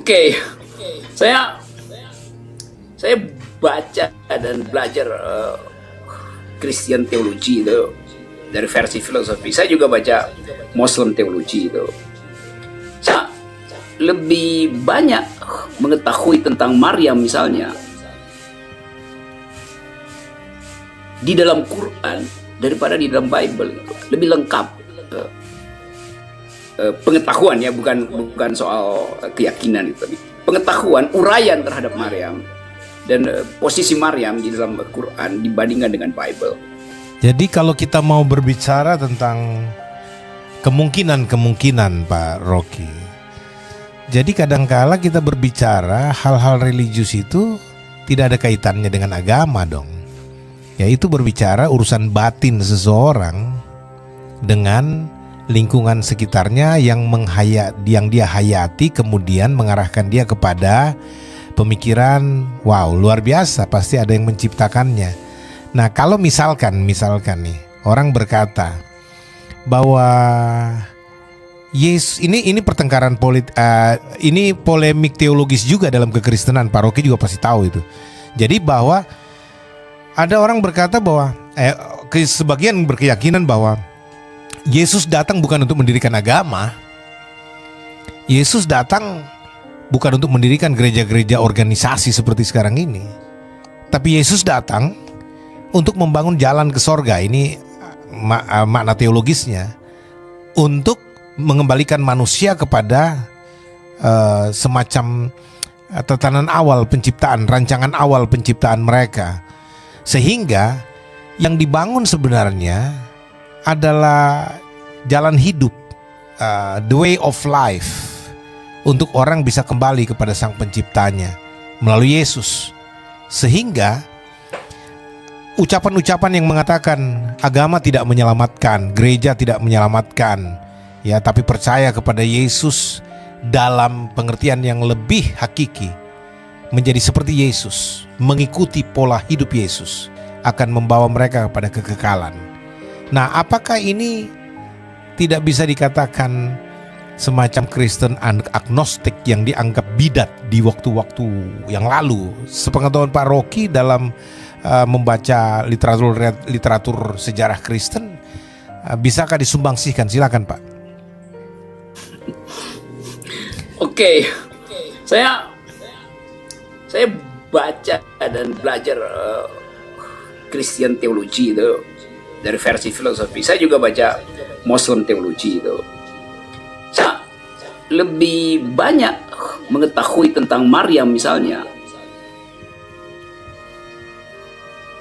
Oke, saya saya baca dan belajar Christian teologi itu dari versi filosofi. Saya juga baca Muslim teologi itu. Saya lebih banyak mengetahui tentang Maryam misalnya di dalam Quran daripada di dalam Bible. Lebih lengkap pengetahuan, ya, bukan soal keyakinan itu, pengetahuan uraian terhadap Maryam dan posisi Maryam di dalam Quran dibandingkan dengan Bible. Jadi kalau kita mau berbicara tentang kemungkinan Pak Rocky, jadi kadangkala kita berbicara hal-hal religius itu tidak ada kaitannya dengan agama dong. Yaitu berbicara urusan batin seseorang dengan lingkungan sekitarnya yang dia hayati, kemudian mengarahkan dia kepada pemikiran, wow, luar biasa, pasti ada yang menciptakannya. Nah, kalau misalkan nih orang berkata bahwa Yesus ini pertengkaran ini polemik teologis juga dalam kekristenan, Pak Rocky juga pasti tahu itu. Jadi bahwa ada orang berkata bahwa sebagian berkeyakinan bahwa Yesus datang bukan untuk mendirikan agama. Yesus datang bukan untuk mendirikan gereja-gereja organisasi seperti sekarang ini. Tapi Yesus datang untuk membangun jalan ke sorga. Ini makna teologisnya. Untuk mengembalikan manusia kepada semacam tatanan awal penciptaan, rancangan awal penciptaan mereka. Sehingga yang dibangun sebenarnya adalah jalan hidup, the way of life, untuk orang bisa kembali kepada sang penciptanya melalui Yesus. Sehingga ucapan-ucapan yang mengatakan agama tidak menyelamatkan, gereja tidak menyelamatkan, ya, tapi percaya kepada Yesus dalam pengertian yang lebih hakiki, menjadi seperti Yesus, mengikuti pola hidup Yesus, akan membawa mereka kepada kekekalan. Nah, apakah ini tidak bisa dikatakan semacam Kristen agnostik yang dianggap bidat di waktu-waktu yang lalu? Sepengetahuan Pak Rocky dalam membaca literatur sejarah Kristen, bisakah disumbangsikan? Silakan, Pak. Oke, saya baca dan belajar Christian teologi itu dari versi filosofi. Saya juga baca Muslim teologi itu. Saya lebih banyak mengetahui tentang Maryam misalnya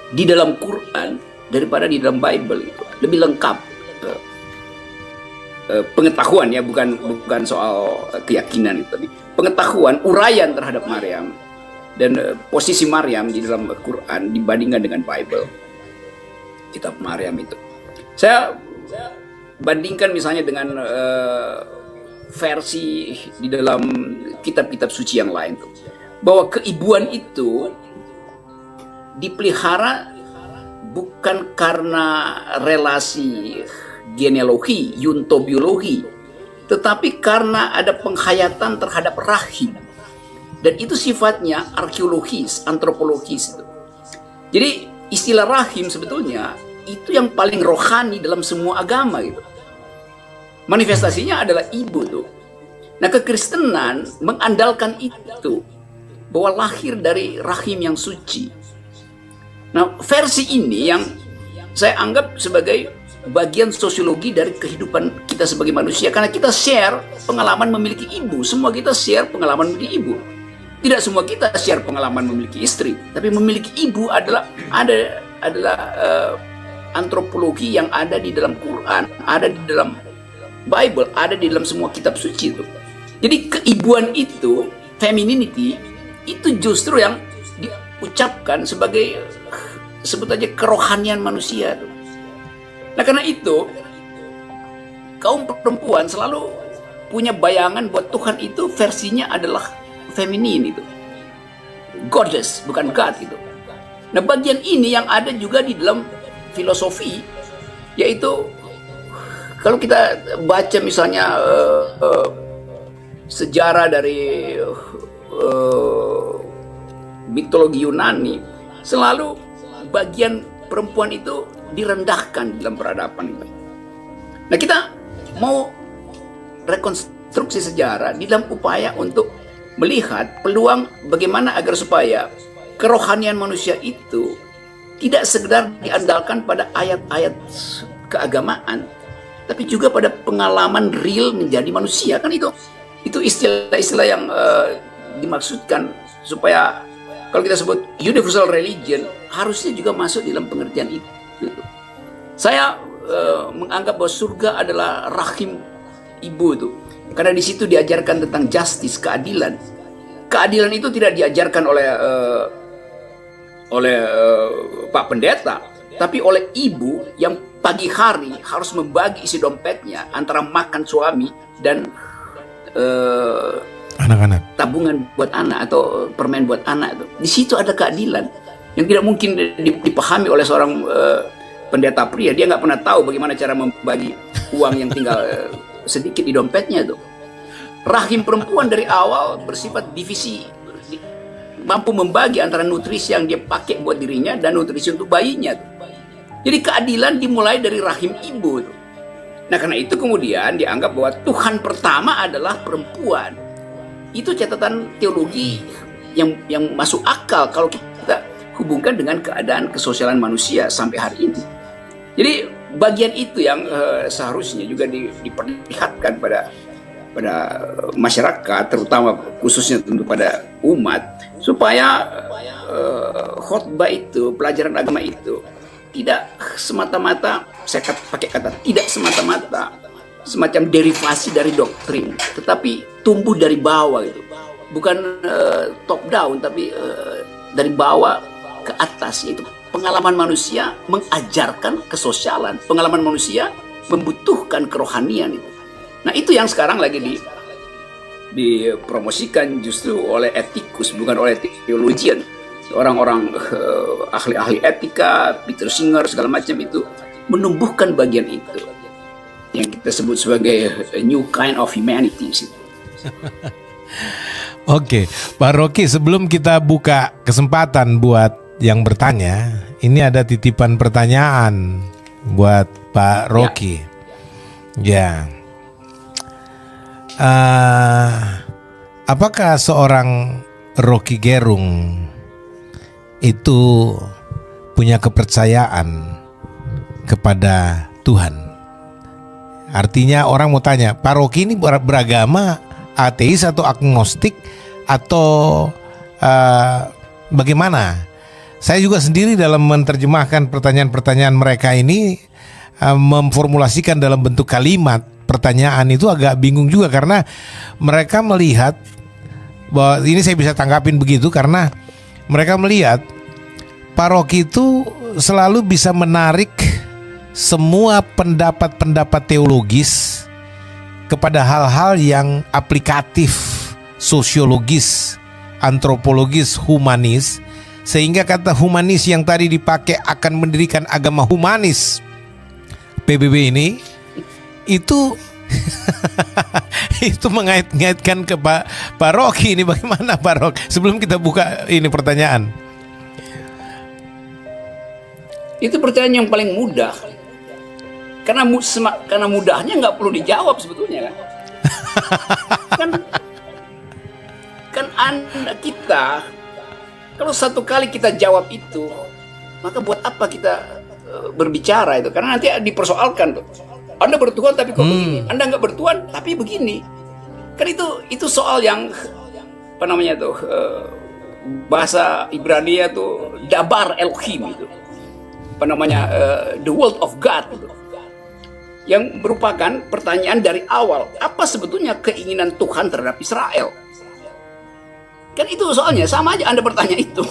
di dalam Quran daripada di dalam Bible. Itu lebih lengkap pengetahuan, ya, bukan soal keyakinan itu, pengetahuan uraian terhadap Maryam dan posisi Maryam di dalam Quran dibandingkan dengan Bible, kitab Maryam itu. Saya bandingkan misalnya dengan versi di dalam kitab-kitab suci yang lain tuh, bahwa keibuan itu dipelihara bukan karena relasi genealogi, yuntobiologi, tetapi karena ada penghayatan terhadap rahim, dan itu sifatnya arkeologis, antropologis itu. Jadi istilah rahim sebetulnya itu yang paling rohani dalam semua agama gitu. Manifestasinya adalah ibu tuh. Nah, kekristenan mengandalkan itu, bahwa lahir dari rahim yang suci. Nah, versi ini yang saya anggap sebagai bagian sosiologi dari kehidupan kita sebagai manusia, karena kita share pengalaman memiliki ibu. Semua kita share pengalaman memiliki ibu. Tidak semua kita share pengalaman memiliki istri, tapi memiliki ibu adalah antropologi yang ada di dalam Quran, ada di dalam Bible, ada di dalam semua kitab suci itu. Jadi keibuan itu, femininity, itu justru yang diucapkan sebagai, sebut aja, kerohanian manusia itu. Nah, karena itu kaum perempuan selalu punya bayangan bahwa Tuhan itu versinya adalah feminin itu, goddess, bukan God itu. Nah, bagian ini yang ada juga di dalam filosofi, yaitu kalau kita baca misalnya sejarah dari mitologi Yunani, selalu bagian perempuan itu direndahkan dalam peradaban itu. Nah, kita mau rekonstruksi sejarah di dalam upaya untuk melihat peluang bagaimana agar supaya kerohanian manusia itu tidak sekedar diandalkan pada ayat-ayat keagamaan, tapi juga pada pengalaman real menjadi manusia. Kan itu istilah-istilah yang dimaksudkan supaya kalau kita sebut universal religion harusnya juga masuk dalam pengertian itu. Saya menganggap bahwa surga adalah rahim ibu itu, karena di situ diajarkan tentang justice, keadilan. Keadilan itu tidak diajarkan oleh Pak Pendeta, tapi oleh ibu yang pagi hari harus membagi isi dompetnya antara makan suami dan anak-anak, tabungan buat anak atau permen buat anak. Di situ ada keadilan yang tidak mungkin dipahami oleh seorang pendeta pria. Dia nggak pernah tahu bagaimana cara membagi uang yang tinggal sedikit di dompetnya itu. Rahim perempuan dari awal bersifat divisi, mampu membagi antara nutrisi yang dia pakai buat dirinya dan nutrisi untuk bayinya. Jadi keadilan dimulai dari rahim ibu. Nah, karena itu kemudian dianggap bahwa Tuhan pertama adalah perempuan. Itu catatan teologi yang masuk akal kalau kita hubungkan dengan keadaan kesosialan manusia sampai hari ini. Jadi bagian itu yang seharusnya juga diperlihatkan pada masyarakat, terutama khususnya tentu pada umat, supaya khotbah itu, pelajaran agama itu tidak semata-mata, saya pakai kata tidak semata-mata semacam derivasi dari doktrin, tetapi tumbuh dari bawah itu, bukan top down, tapi dari bawah ke atas. Itu pengalaman manusia mengajarkan kesosialan, pengalaman manusia membutuhkan kerohanian itu. Nah, itu yang sekarang lagi dipromosikan justru oleh etikus, bukan oleh theologian. Orang-orang ahli-ahli etika, Peter Singer, segala macam itu menumbuhkan bagian itu yang kita sebut sebagai a new kind of humanity. Oke, Pak Rocky, sebelum kita buka kesempatan buat yang bertanya, ini ada titipan pertanyaan buat Pak Rocky. Ya. Apakah seorang Rocky Gerung itu punya kepercayaan kepada Tuhan? Artinya orang mau tanya, Pak Rocky ini beragama ateis atau agnostik atau bagaimana? Saya juga sendiri dalam menerjemahkan pertanyaan-pertanyaan mereka ini memformulasikan dalam bentuk kalimat pertanyaan itu agak bingung juga, karena mereka melihat bahwa ini saya bisa tanggapin begitu karena mereka melihat Pak Rocky itu selalu bisa menarik semua pendapat-pendapat teologis kepada hal-hal yang aplikatif, sosiologis, antropologis, humanis, sehingga kata humanis yang tadi dipakai akan mendirikan agama humanis PBB ini itu itu mengait-ngaitkan ke Pak Rocky ini. Bagaimana Pak Rocky? Sebelum kita buka ini pertanyaan, itu pertanyaan yang paling mudah, karena mudahnya nggak perlu dijawab sebetulnya kan Anda kita kalau satu kali kita jawab itu, maka buat apa kita berbicara itu? Karena nanti dipersoalkan tuh. Anda bertuhan tapi kok begini, Anda nggak bertuhan tapi begini. Kan itu soal yang apa namanya tuh, bahasa Ibrani tuh dabar Elohim itu, apa namanya, the word of God itu, yang merupakan pertanyaan dari awal, apa sebetulnya keinginan Tuhan terhadap Israel. Kan itu soalnya sama aja Anda bertanya itu.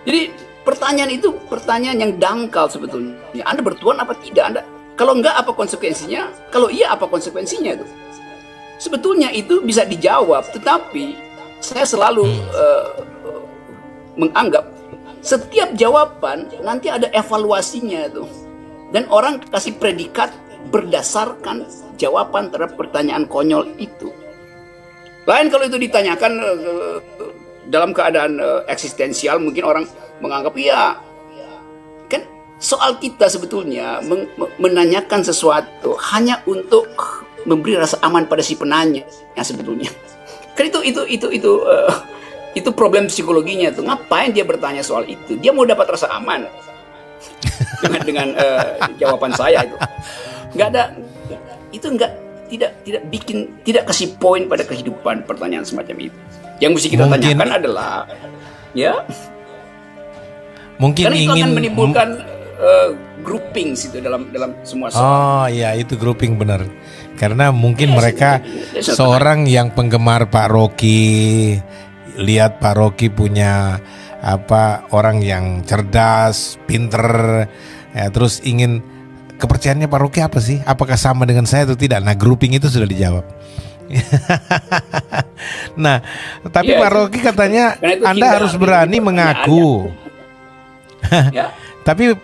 Jadi pertanyaan itu pertanyaan yang dangkal sebetulnya. Anda bertuhan apa tidak? Anda kalau enggak apa konsekuensinya? Kalau iya apa konsekuensinya itu? Sebetulnya itu bisa dijawab, tetapi saya selalu menganggap setiap jawaban nanti ada evaluasinya itu. Dan orang kasih predikat berdasarkan jawaban terhadap pertanyaan konyol itu. Lain kalau itu ditanyakan dalam keadaan eksistensial, mungkin orang menganggap iya. Kan soal kita sebetulnya menanyakan sesuatu hanya untuk memberi rasa aman pada si penanya sebetulnya. Kan itu problem psikologinya tuh. Ngapain dia bertanya soal itu? Dia mau dapat rasa aman dengan jawaban saya itu. Nggak ada, itu tidak kasih poin pada kehidupan pertanyaan semacam itu. Yang mesti kita tanyakan adalah ya mungkin karena itu ingin akan menimbulkan grouping situ dalam semua soal. Oh iya, itu grouping benar. Karena mungkin mereka seorang yang penggemar Pak Rocky, lihat Pak Rocky punya orang yang cerdas, pinter, ya, terus ingin kepercayaannya Pak Rocky apa sih? Apakah sama dengan saya atau tidak? Nah, grouping itu sudah dijawab. Nah, tapi Pak Rocky katanya Anda harus berani mengaku. Ya. Tapi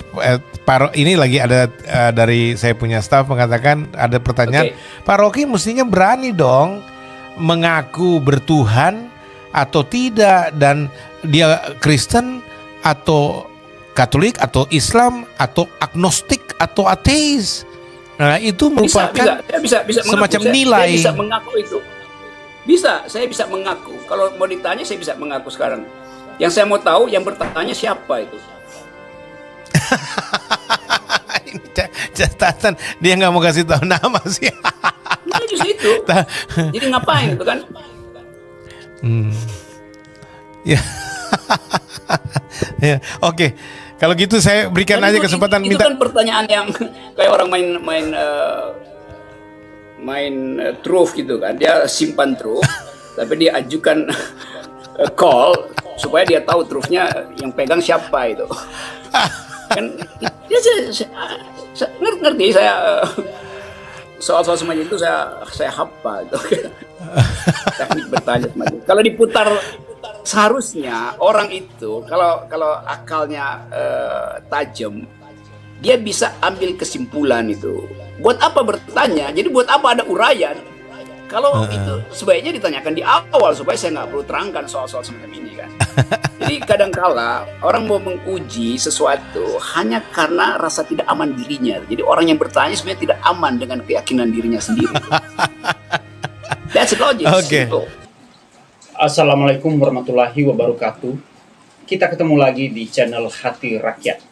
ini lagi ada dari saya punya staff mengatakan ada pertanyaan, Pak Rocky mestinya berani dong mengaku bertuhan atau tidak, dan dia Kristen atau Katolik atau Islam atau agnostik atau ateis. Nah, itu merupakan bisa semacam mengaku. nilai. Saya bisa mengaku itu. Saya bisa mengaku. Kalau mau ditanya, saya bisa mengaku sekarang. Yang saya mau tahu, yang bertanya siapa itu? Ini catatan, dia nggak mau kasih tahu nama sih. Nah, justru itu. Jadi ngapain itu kan? Ya. Ya, oke. Kalau gitu saya berikan aja kesempatan itu minta. Kan pertanyaan yang kayak orang main truth gitu kan. Dia simpan truth, tapi dia ajukan call supaya dia tahu truthnya yang pegang siapa itu. Kan ya, saya ngerti saya soal-soal semacam itu saya hafal itu. Teknik bertanya semacam itu. Kalau diputar, seharusnya orang itu kalau akalnya tajam, dia bisa ambil kesimpulan itu. Buat apa bertanya? Jadi buat apa ada uraian? Kalau itu sebaiknya ditanyakan di awal supaya saya nggak perlu terangkan soal-soal semacam ini kan. Jadi kadangkala orang mau menguji sesuatu hanya karena rasa tidak aman dirinya. Jadi orang yang bertanya sebenarnya tidak aman dengan keyakinan dirinya sendiri. That's logic. Okay. Assalamualaikum warahmatullahi wabarakatuh. Kita ketemu lagi di channel Hati Rakyat.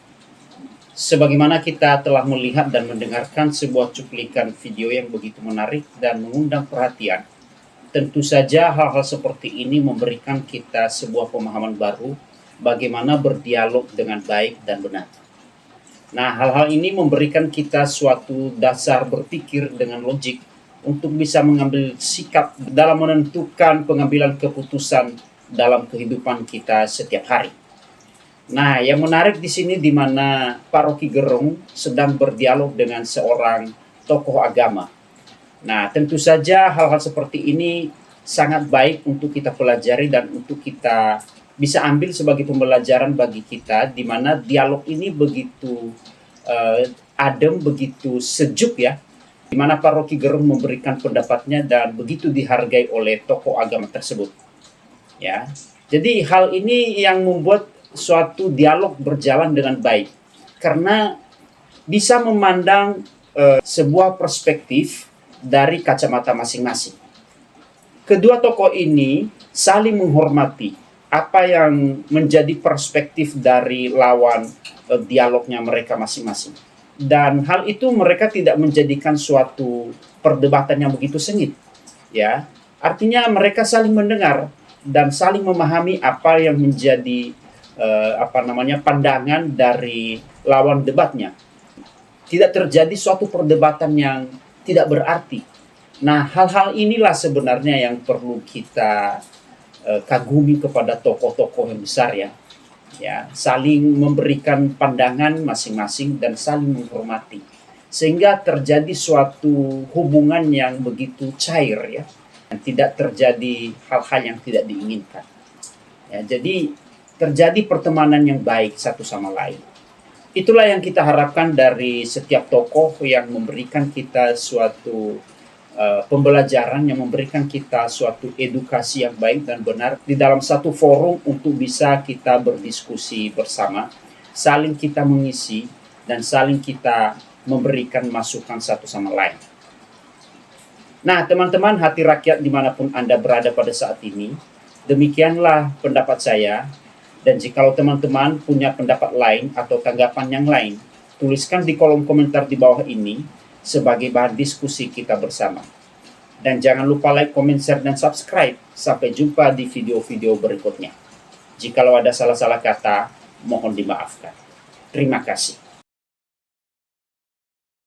Sebagaimana kita telah melihat dan mendengarkan sebuah cuplikan video yang begitu menarik dan mengundang perhatian, tentu saja hal-hal seperti ini memberikan kita sebuah pemahaman baru bagaimana berdialog dengan baik dan benar. Nah, hal-hal ini memberikan kita suatu dasar berpikir dengan logik untuk bisa mengambil sikap dalam menentukan pengambilan keputusan dalam kehidupan kita setiap hari. Nah, yang menarik di sini di mana Pak Rocky Gerung sedang berdialog dengan seorang tokoh agama. Nah, tentu saja hal-hal seperti ini sangat baik untuk kita pelajari dan untuk kita bisa ambil sebagai pembelajaran bagi kita, di mana dialog ini begitu adem, begitu sejuk ya, di mana Pak Rocky Gerung memberikan pendapatnya dan begitu dihargai oleh tokoh agama tersebut. Ya, jadi hal ini yang membuat suatu dialog berjalan dengan baik karena bisa memandang sebuah perspektif dari kacamata masing-masing. Kedua tokoh ini saling menghormati apa yang menjadi perspektif dari lawan dialognya mereka masing-masing. Dan hal itu mereka tidak menjadikan suatu perdebatan yang begitu sengit. Ya, artinya mereka saling mendengar dan saling memahami apa yang menjadi pandangan dari lawan debatnya. Tidak terjadi suatu perdebatan yang tidak berarti. Nah, hal-hal inilah sebenarnya yang perlu kita kagumi kepada tokoh-tokoh yang besar ya. Ya, saling memberikan pandangan masing-masing dan saling menghormati. Sehingga terjadi suatu hubungan yang begitu cair ya. Dan tidak terjadi hal-hal yang tidak diinginkan. Ya, jadi terjadi pertemanan yang baik satu sama lain. Itulah yang kita harapkan dari setiap tokoh yang memberikan kita suatu pembelajaran yang memberikan kita suatu edukasi yang baik dan benar di dalam satu forum untuk bisa kita berdiskusi bersama, saling kita mengisi, dan saling kita memberikan masukan satu sama lain. Nah, teman-teman hati rakyat dimanapun Anda berada pada saat ini, demikianlah pendapat saya. Dan jikalau teman-teman punya pendapat lain atau tanggapan yang lain, tuliskan di kolom komentar di bawah ini sebagai bahan diskusi kita bersama. Dan jangan lupa like, comment, share, dan subscribe. Sampai jumpa di video-video berikutnya. Jikalau ada salah-salah kata, mohon dimaafkan. Terima kasih.